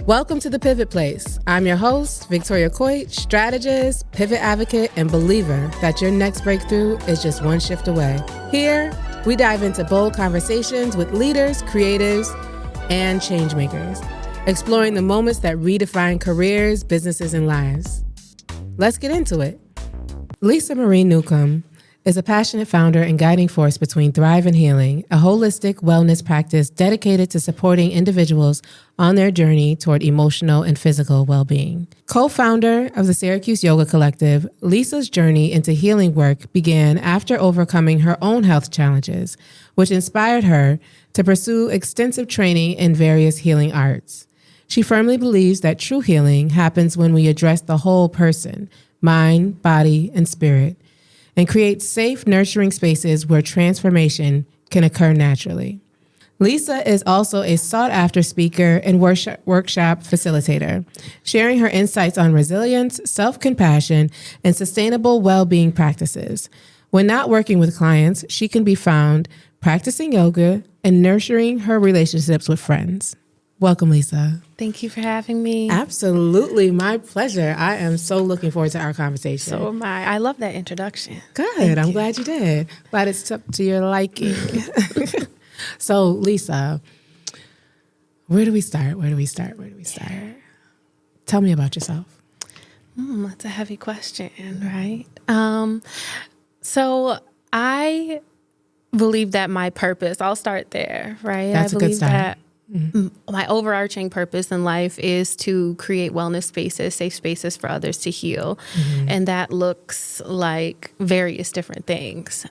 Welcome to The Pivot Place. I'm your host, Victoria Coit, strategist, pivot advocate, and believer that your next breakthrough is just one shift away. Here, we dive into bold conversations with leaders, creatives, and changemakers, exploring the moments that redefine careers, businesses, and lives. Let's get into it. Lisa Marie Newcomb is a passionate founder and guiding force between Thrive and Healing, a holistic wellness practice dedicated to supporting individuals on their journey toward emotional and physical well-being. Co-founder of the Syracuse Yoga Collective, Lisa's journey into healing work began after overcoming her own health challenges, which inspired her to pursue extensive training in various healing arts. She firmly believes that true healing happens when we address the whole person, mind, body, and spirit, and create safe, nurturing spaces where transformation can occur naturally. Lisa is also a sought-after speaker and workshop facilitator, sharing her insights on resilience, self-compassion, and sustainable well-being practices. When not working with clients, she can be found practicing yoga and nurturing her relationships with friends. Welcome, Lisa. Thank you for having me. Absolutely. My pleasure. I am so looking forward to our conversation. So am I. I love that introduction. Good. I'm glad you did. Glad it's up to your liking. So, Lisa, where do we start? Tell me about yourself. That's a heavy question, right? So I believe that my purpose, I'll start there, right? That's a good start. That my overarching purpose in life is to create wellness spaces, safe spaces for others to heal. Mm-hmm. And that looks like various different things.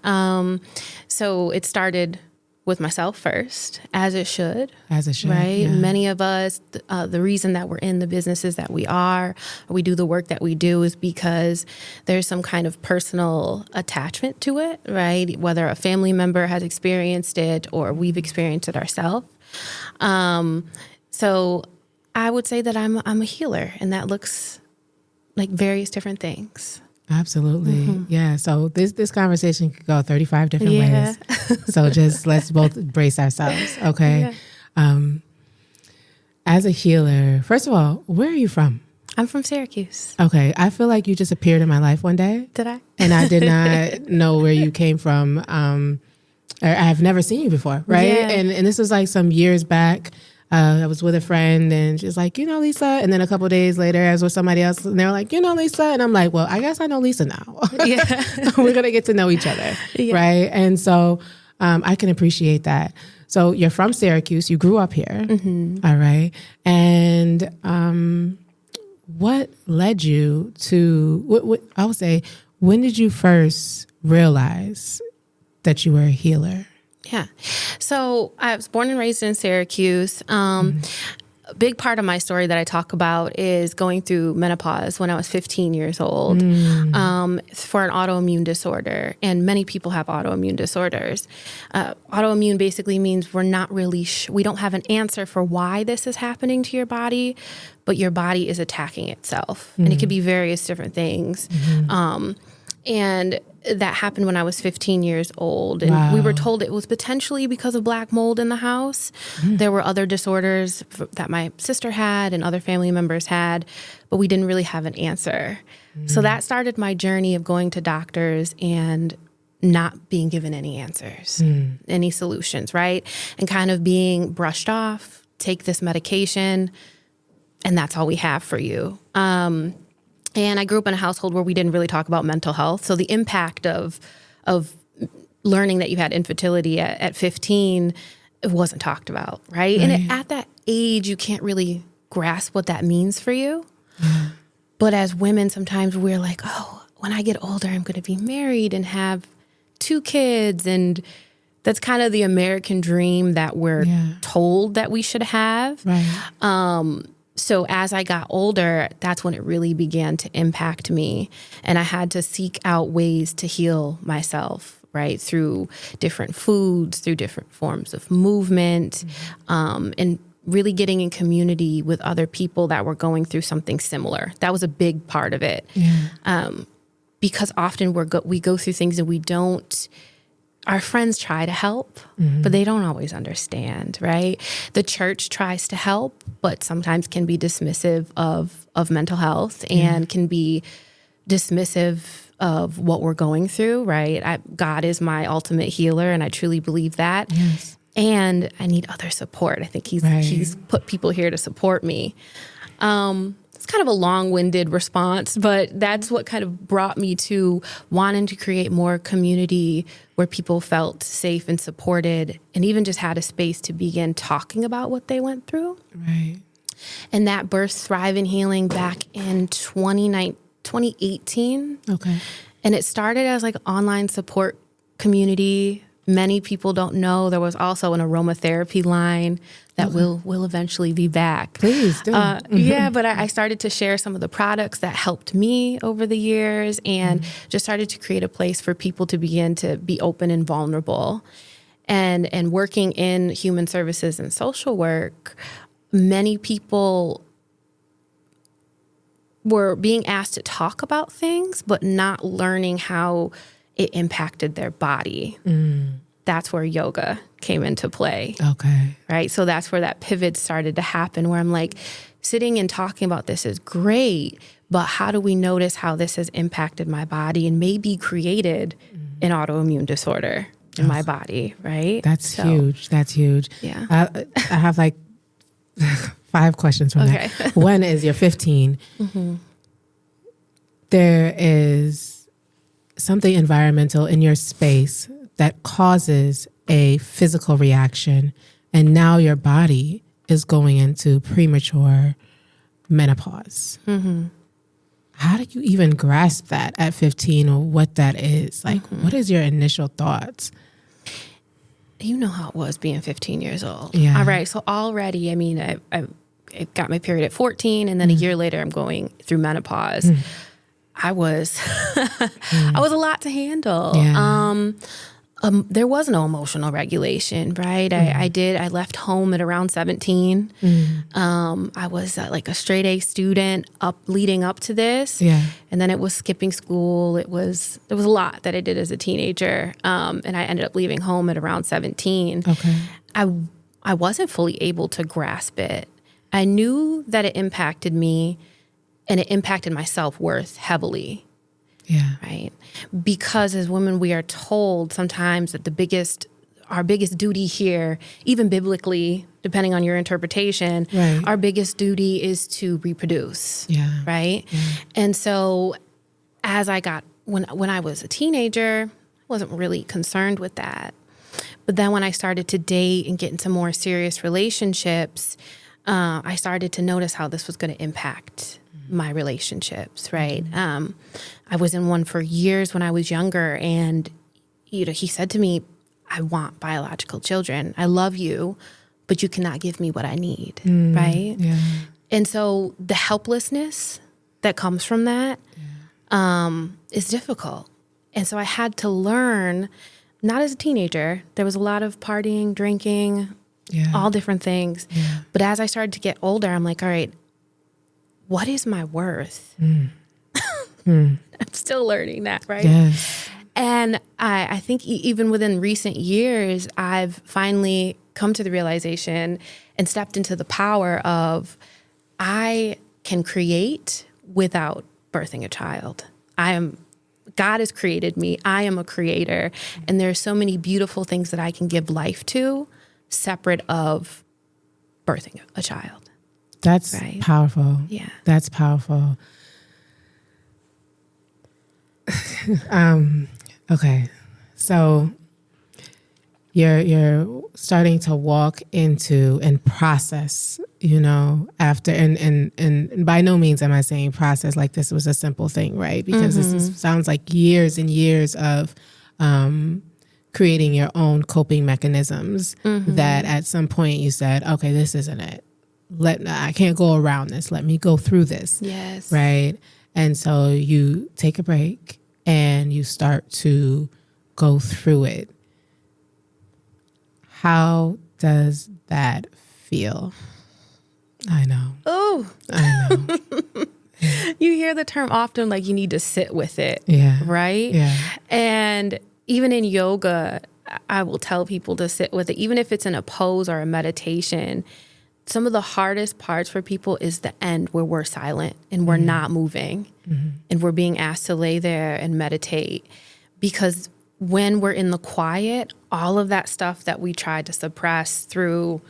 So it started with myself first, as it should. Right? Yeah. Many of us, the reason that we're in the businesses that we are, or we do the work that we do, is because there's some kind of personal attachment to it, right? Whether a family member has experienced it or we've experienced it ourselves. So I would say that I'm a healer, and that looks like various different things. Absolutely. Mm-hmm. Yeah. So this conversation could go 35 different ways. So just let's both brace ourselves. Okay. Yeah. As a healer, first of all, where are you from? I'm from Syracuse. Okay. I feel like you just appeared in my life one day. Did I? And I did not know where you came from. I've never seen you before, right? Yeah. And this was like some years back. I was with a friend, and she's like, Lisa. And then a couple of days later, I was with somebody else, and they're like, Lisa. And I'm like, well, I guess I know Lisa now. Yeah. We're going to get to know each other, right? And so I can appreciate that. So you're from Syracuse. You grew up here. Mm-hmm. All right. And what led you to, I would say, when did you first realize that you were a healer? Yeah. So I was born and raised in Syracuse. A big part of my story that I talk about is going through menopause when I was 15 years old for an autoimmune disorder. And many people have autoimmune disorders. Autoimmune basically means we're not really we don't have an answer for why this is happening to your body, but your body is attacking itself. And it could be various different things. And that happened when I was 15 years old. And we were told it was potentially because of black mold in the house. There were other disorders that my sister had and other family members had, but we didn't really have an answer. So that started my journey of going to doctors and not being given any answers, any solutions, right? And kind of being brushed off, take this medication, and that's all we have for you. And I grew up in a household where we didn't really talk about mental health. So the impact of learning that you had infertility at 15, it wasn't talked about, right? And at that age, you can't really grasp what that means for you. But as women, sometimes we're like, oh, when I get older, I'm going to be married and have 2 kids. And that's kind of the American dream that we're told that we should have. Right. So as I got older, that's when it really began to impact me. And I had to seek out ways to heal myself, right? Through different foods, through different forms of movement, and really getting in community with other people that were going through something similar. That was a big part of it. Because often we go through things and we don't our friends try to help, but they don't always understand, right? The church tries to help, but sometimes can be dismissive of mental health and can be dismissive of what we're going through, right? God is my ultimate healer, and I truly believe that. Yes. And I need other support. I think he's put people here to support me. It's kind of a long-winded response, but that's what kind of brought me to wanting to create more community where people felt safe and supported, and even just had a space to begin talking about what they went through. Right. And that birthed Thrive and Healing back in 2018. Okay. And it started as like online support community. Many people don't know there was also an aromatherapy line that will eventually be back. Please do. Yeah, but I started to share some of the products that helped me over the years, and just started to create a place for people to begin to be open and vulnerable. And working in human services and social work, many people were being asked to talk about things, but not learning how it impacted their body. That's where yoga came into play. Okay. Right? So that's where that pivot started to happen, where I'm like, sitting and talking about this is great, but how do we notice how this has impacted my body and maybe created an autoimmune disorder in my body, right? That's huge. That's huge. Yeah. I have like 5 questions from that. One is, you're 15. There is something environmental in your space that causes a physical reaction, and now your body is going into premature menopause. How do you even grasp that at 15, or what that is? Like, what is your initial thoughts? You know how it was being 15 years old. Yeah. All right. So already, I mean, I got my period at 14, and then a year later I'm going through menopause. I was I was a lot to handle. Yeah. There was no emotional regulation, right? I left home at around 17. I was like a straight A student leading up to this. Yeah. And then it was skipping school. There was a lot that I did as a teenager. And I ended up leaving home at around 17. Okay. I wasn't fully able to grasp it. I knew that it impacted me, and it impacted my self-worth heavily. Yeah. Right. Because as women, we are told sometimes that our biggest duty here, even biblically, depending on your interpretation, our biggest duty is to reproduce. Yeah. Right. Yeah. And so as when I was a teenager, I wasn't really concerned with that. But then when I started to date and get into more serious relationships, I started to notice how this was going to impact my relationships, right? I was in one for years when I was younger, and he said to me, I want biological children. I love you, but you cannot give me what I need, right? Yeah. And so the helplessness that comes from that is difficult. And so I had to learn, not as a teenager, there was a lot of partying, drinking, all different things. Yeah. But as I started to get older, I'm like, all right, what is my worth? I'm still learning that, right? Yes. And I think even within recent years, I've finally come to the realization and stepped into the power of, I can create without birthing a child. God has created me. I am a creator. And there are so many beautiful things that I can give life to, separate of birthing a child. That's powerful. Yeah. That's powerful. Okay. So you're starting to walk into and process, after, and by no means am I saying process like this was a simple thing, right? Because this sounds like years and years of creating your own coping mechanisms that at some point you said, okay, this isn't it. I can't go around this. Let me go through this. Yes. Right. And so you take a break and you start to go through it. How does that feel? I know. Oh, I know. You hear the term often, like you need to sit with it. Yeah. Right. Yeah. And even in yoga, I will tell people to sit with it, even if it's in a pose or a meditation. Some of the hardest parts for people is the end where we're silent and we're not moving and we're being asked to lay there and meditate. Because when we're in the quiet, all of that stuff that we tried to suppress through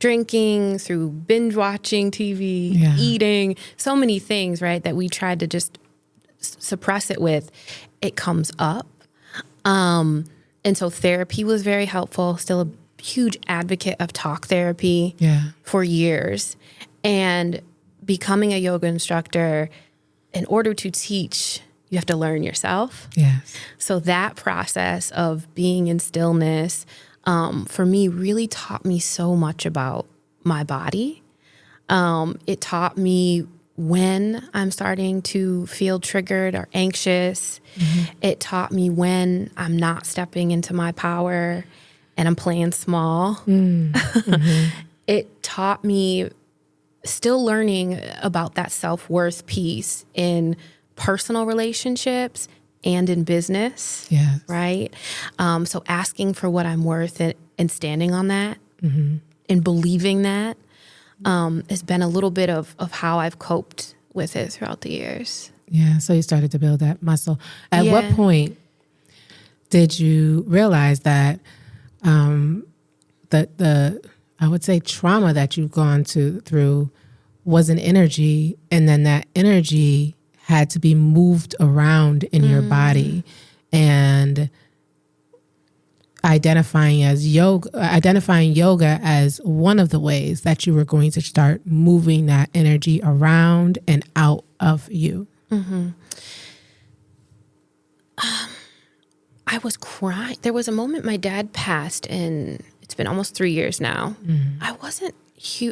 drinking, through binge watching TV, eating, so many things, right, that we tried to just suppress it with, it comes up. And so therapy was very helpful. Still a huge advocate of talk therapy for years. And becoming a yoga instructor, in order to teach, you have to learn yourself. Yes. So that process of being in stillness, for me, really taught me so much about my body. It taught me when I'm starting to feel triggered or anxious. It taught me when I'm not stepping into my power and I'm playing small. It taught me, still learning about that self-worth piece in personal relationships and in business, right? So asking for what I'm worth and standing on that and believing that has been a little bit of how I've coped with it throughout the years. Yeah, so you started to build that muscle. At what point did you realize that the I would say trauma that you've gone through was an energy, and then that energy had to be moved around in your body, and identifying yoga as one of the ways that you were going to start moving that energy around and out of you? I was crying. There was a moment my dad passed, and it's been almost 3 years now. I wasn't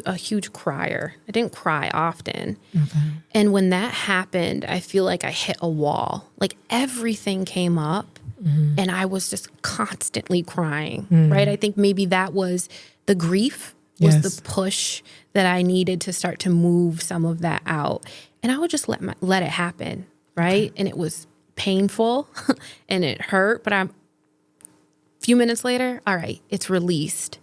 a huge crier. I didn't cry often. And when that happened, I feel like I hit a wall. Like everything came up, and I was just constantly crying, right? I think maybe that was the grief, was the push that I needed to start to move some of that out. And I would just let it happen, right? And it was painful and it hurt, but a few minutes later, all right, it's released.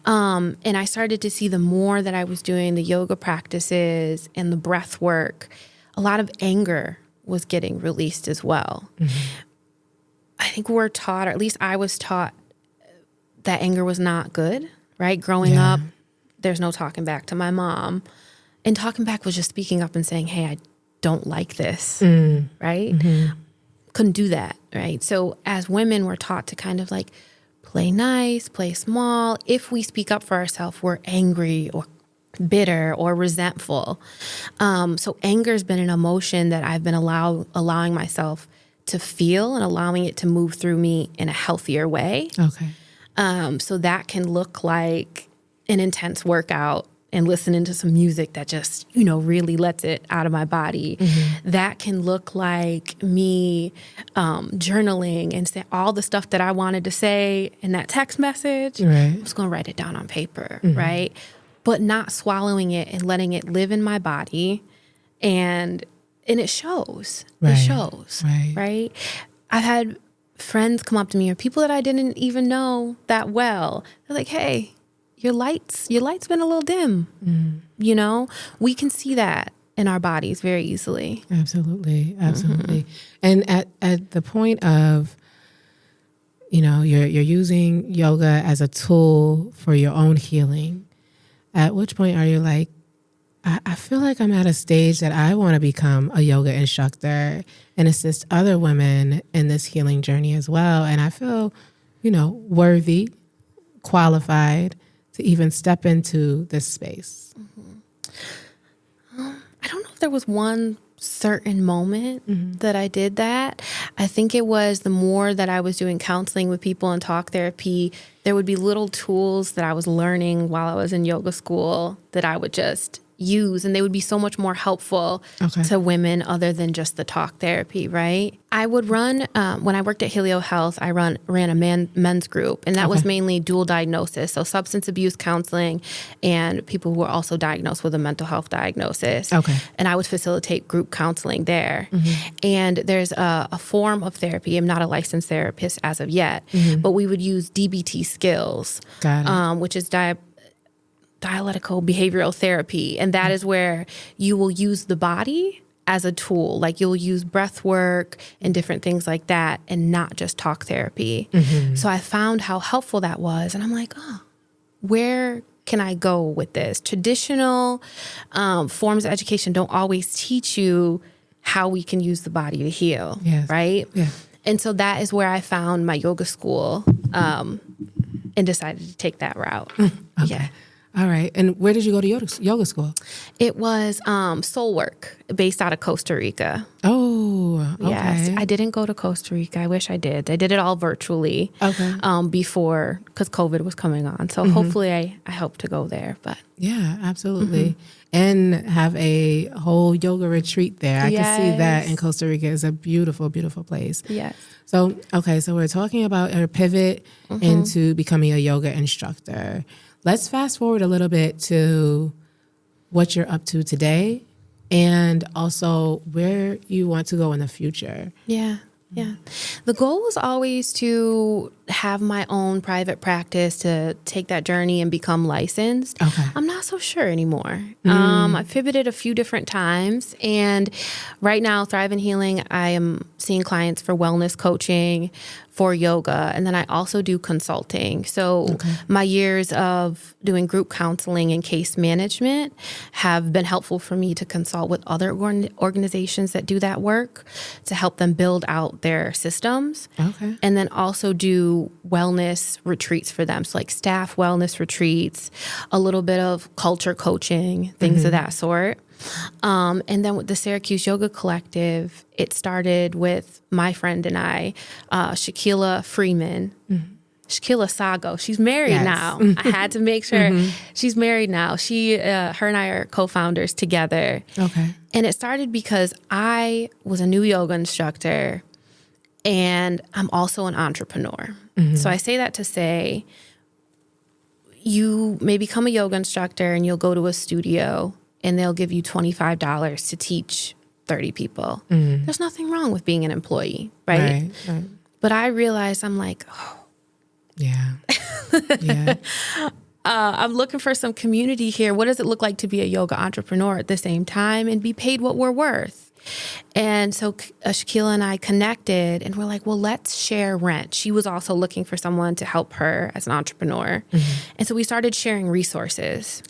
And I started to see the more that I was doing the yoga practices and the breath work, a lot of anger was getting released as well. I think we're taught, or at least I was taught, that anger was not good, right? Growing up, there's no talking back to my mom. And talking back was just speaking up and saying, hey, I don't like this, right? Couldn't do that, right? So as women, we're taught to kind of like play nice, play small. If we speak up for ourselves, we're angry or bitter or resentful. So anger's been an emotion that I've been allowing myself to feel and allowing it to move through me in a healthier way. So that can look like an intense workout and listening to some music that just, really lets it out of my body. That can look like me journaling and say all the stuff that I wanted to say in that text message. I'm just going to write it down on paper, right? But not swallowing it and letting it live in my body. And it shows. It shows, right? I've had friends come up to me or people that I didn't even know that well. They're like, hey, your light's been a little dim. We can see that in our bodies very easily. Absolutely. And at the point of, you're using yoga as a tool for your own healing, at which point are you like, I feel like I'm at a stage that I want to become a yoga instructor and assist other women in this healing journey as well. And I feel, worthy, qualified to even step into this space. I don't know if there was one certain moment that I did that. I think it was the more that I was doing counseling with people and talk therapy, there would be little tools that I was learning while I was in yoga school that I would just use, and they would be so much more helpful to women other than just the talk therapy, right? I would run, when I worked at Helio Health, I ran a men's group, and that was mainly dual diagnosis, so substance abuse counseling and people who were also diagnosed with a mental health diagnosis. And I would facilitate group counseling there. And there's a form of therapy. I'm not a licensed therapist as of yet, but we would use DBT skills, which is dialectical behavioral therapy. And that is where you will use the body as a tool. Like you'll use breath work and different things like that and not just talk therapy. So I found how helpful that was. And I'm like, oh, where can I go with this? Traditional forms of education don't always teach you how we can use the body to heal, right? And so that is where I found my yoga school and decided to take that route. All right. And where did you go to yoga school? It was Soul Work, based out of Costa Rica. Oh, okay. Yes. I didn't go to Costa Rica. I wish I did. I did it all virtually before, because COVID was coming on. So hopefully I hope to go there. But yeah, absolutely. And have a whole yoga retreat there. I can see that in Costa Rica. It's a beautiful, beautiful place. Yes. So, okay. So we're talking about a pivot into becoming a yoga instructor. Let's fast forward a little bit to what you're up to today and also where you want to go in the future. Yeah. The goal was always to have my own private practice, to take that journey and become licensed. I'm not so sure anymore. I pivoted a few different times, and right now, Thrive in Healing, I am seeing clients for wellness coaching, for yoga, and then I also do consulting. So my years of doing group counseling and case management have been helpful for me to consult with other organizations that do that work to help them build out their systems. And then also do wellness retreats for them. So like staff wellness retreats, a little bit of culture coaching, things of that sort. And then with the Syracuse Yoga Collective, it started with my friend and I, Shaquilla Freeman, Shaquilla Sago. She's married now. I had to make sure she's married now. Her and I are co-founders together. And it started because I was a new yoga instructor and I'm also an entrepreneur. So I say that to say, you may become a yoga instructor and you'll go to a studio and they'll give you $25 to teach 30 people. There's nothing wrong with being an employee, right? But I realized I'm like, I'm looking for some community here. What does it look like to be a yoga entrepreneur at the same time and be paid what we're worth? And so Shaquilla and I connected and we're like, well, let's share rent. She was also looking for someone to help her as an entrepreneur. And so we started sharing resources.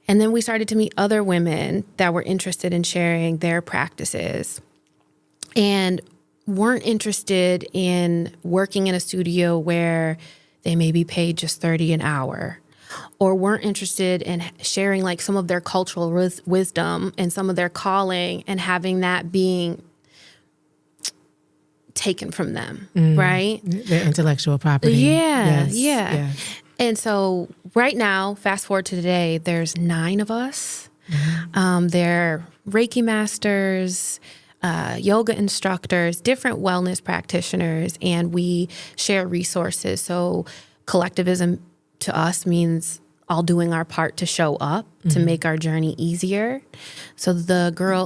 And then we started to meet other women that were interested in sharing their practices and weren't interested in working in a studio where they may be paid just $30 an hour, or weren't interested in sharing like some of their cultural wisdom and some of their calling and having that being taken from them, right? Their intellectual property. Yeah. And so right now, fast forward to today, there's 9 of us. They're Reiki masters, yoga instructors, different wellness practitioners, and we share resources. So collectivism to us means all doing our part to show up, to make our journey easier. So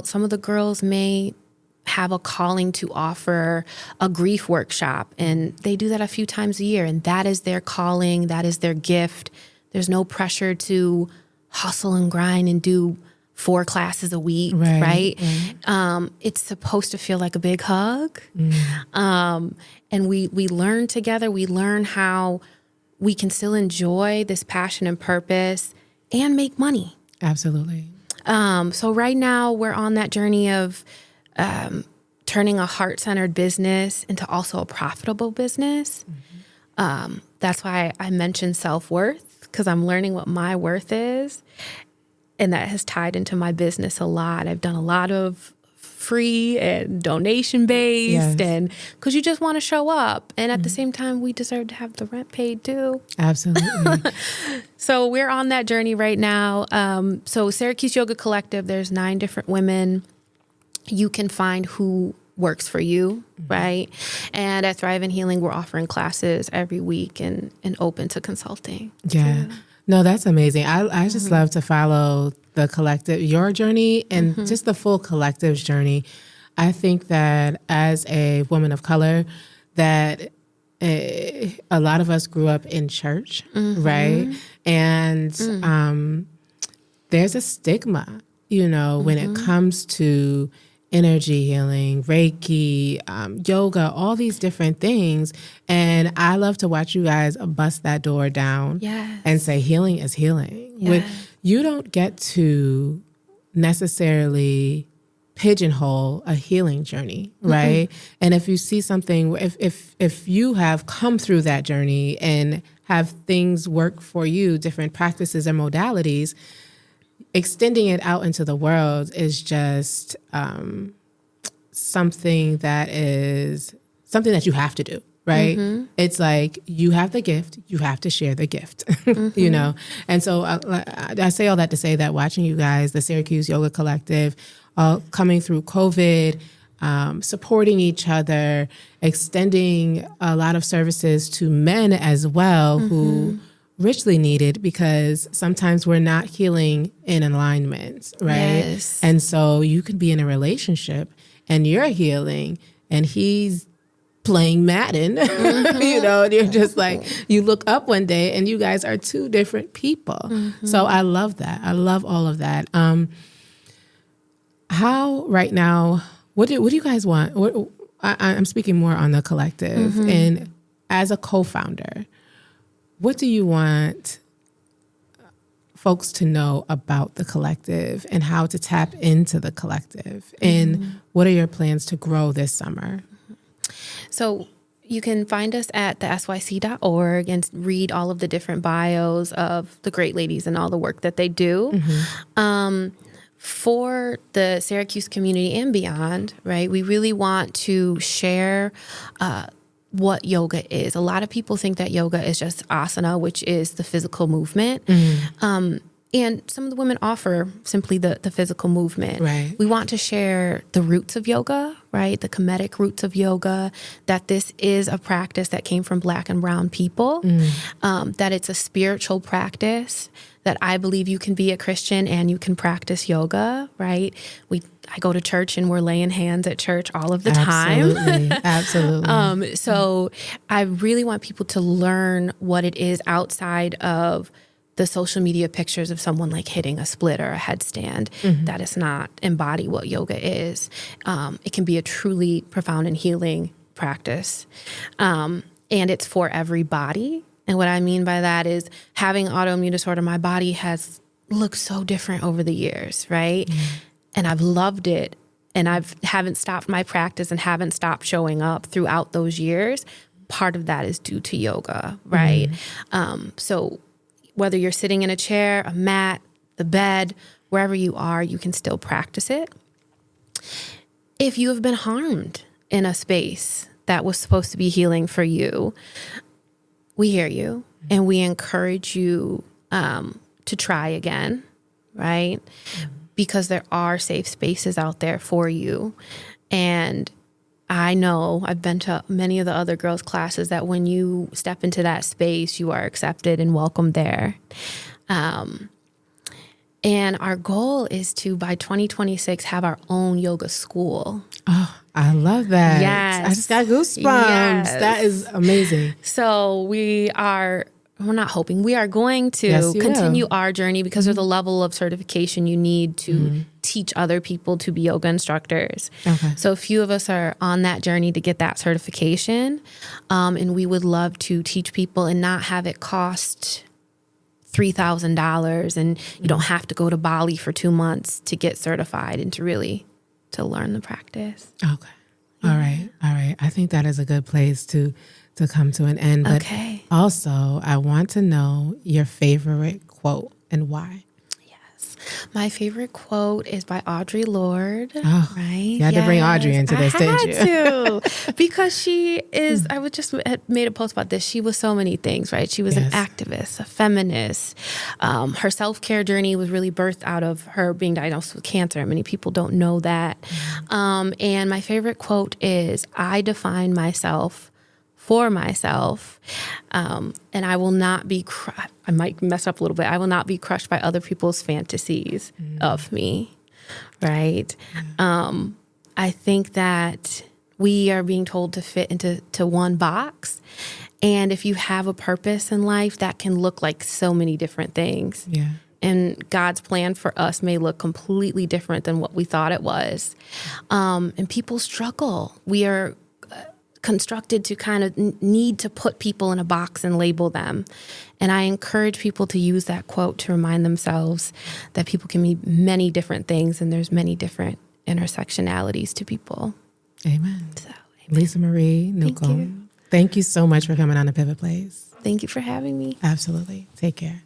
some of the girls may have a calling to offer a grief workshop, and they do that a few times a year, and that is their calling, that is their gift. There's no pressure to hustle and grind and do 4 classes a week, right? It's supposed to feel like a big hug. And we learn together, we learn how we can still enjoy this passion and purpose and make money. Absolutely. So right now we're on that journey of turning a heart-centered business into also a profitable business. That's why I mentioned self-worth, because I'm learning what my worth is. And that has tied into my business a lot. I've done a lot of free and donation based, Yes. and because you just want to show up. And at the same time, we deserve to have the rent paid too. Absolutely. So we're on that journey right now. So Syracuse Yoga Collective, there's 9 different women. You can find who works for you, right? And at Thrive in Healing, we're offering classes every week and open to consulting. Yeah. No, that's amazing. I just love to follow the collective, your journey, and just the full collective's journey. I think that as a woman of color, that a lot of us grew up in church, right? And there's a stigma, when it comes to energy healing, Reiki, yoga, all these different things. And I love to watch you guys bust that door down and say healing is healing. You don't get to necessarily pigeonhole a healing journey, right? And if you see something, if you have come through that journey and have things work for you, different practices and modalities, extending it out into the world is just something that you have to do, right? It's like you have the gift, you have to share the gift, And so I say all that to say that watching you guys, the Syracuse Yoga Collective, coming through COVID, supporting each other, extending a lot of services to men as well who richly needed, because sometimes we're not healing in alignment, right? Yes. And so you can be in a relationship and you're healing and he's playing Madden, and you're just like, you look up one day and you guys are 2 different people. So I love that. I love all of that. How right now, what do you guys want? I'm speaking more on the collective, and as a co-founder, what do you want folks to know about the collective and how to tap into the collective? And what are your plans to grow this summer? So you can find us at the syc.org and read all of the different bios of the great ladies and all the work that they do. For the Syracuse community and beyond, right, we really want to share what yoga is. A lot of people think that yoga is just asana, which is the physical movement. And some of the women offer simply the physical movement. Right. We want to share the roots of yoga, right? The Kemetic roots of yoga, that this is a practice that came from Black and brown people, that it's a spiritual practice, that I believe you can be a Christian and you can practice yoga, right? I go to church and we're laying hands at church all of the time. Absolutely. So I really want people to learn what it is outside of the social media pictures of someone like hitting a split or a headstand. That is not embody what yoga is. It can be a truly profound and healing practice. And it's for everybody. And what I mean by that is, having autoimmune disorder, my body has looked so different over the years, right? And I've loved it. And haven't stopped my practice and haven't stopped showing up throughout those years. Part of that is due to yoga, right? So whether you're sitting in a chair, a mat, the bed, wherever you are, you can still practice it. If you have been harmed in a space that was supposed to be healing for you, we hear you and we encourage you to try again, right? Because there are safe spaces out there for you. And I know I've been to many of the other girls' classes that when you step into that space, you are accepted and welcome there. And our goal is to, by 2026, have our own yoga school. Oh, I love that. Yes. I just got goosebumps. Yes. That is amazing. So we're not hoping, we are going to continue our journey because of the level of certification you need to teach other people to be yoga instructors. Okay. So a few of us are on that journey to get that certification. And we would love to teach people and not have it cost $3,000 and you don't have to go to Bali for 2 months to get certified and to learn the practice. Okay. All right. I think that is a good place to come to an end. But also, I want to know your favorite quote and why. Yes. My favorite quote is by Audre Lorde. Oh, right? You had to bring Audrey into this, didn't you? I had to, because she is, I would just had made a post about this. She was so many things, right? She was an activist, a feminist. Her self-care journey was really birthed out of her being diagnosed with cancer. Many people don't know that. And my favorite quote is, I define myself for myself, and I will not be, I might mess up a little bit, I will not be crushed by other people's fantasies of me, right? I think that we are being told to fit into one box, and if you have a purpose in life, that can look like so many different things. Yeah. And God's plan for us may look completely different than what we thought it was. And people struggle. We are constructed to kind of need to put people in a box and label them. And I encourage people to use that quote to remind themselves that people can be many different things, and there's many different intersectionalities to people. Amen. So, amen. Lisa Marie Newcomb, thank you so much for coming on The Pivot Place. Thank you for having me. Absolutely. Take care.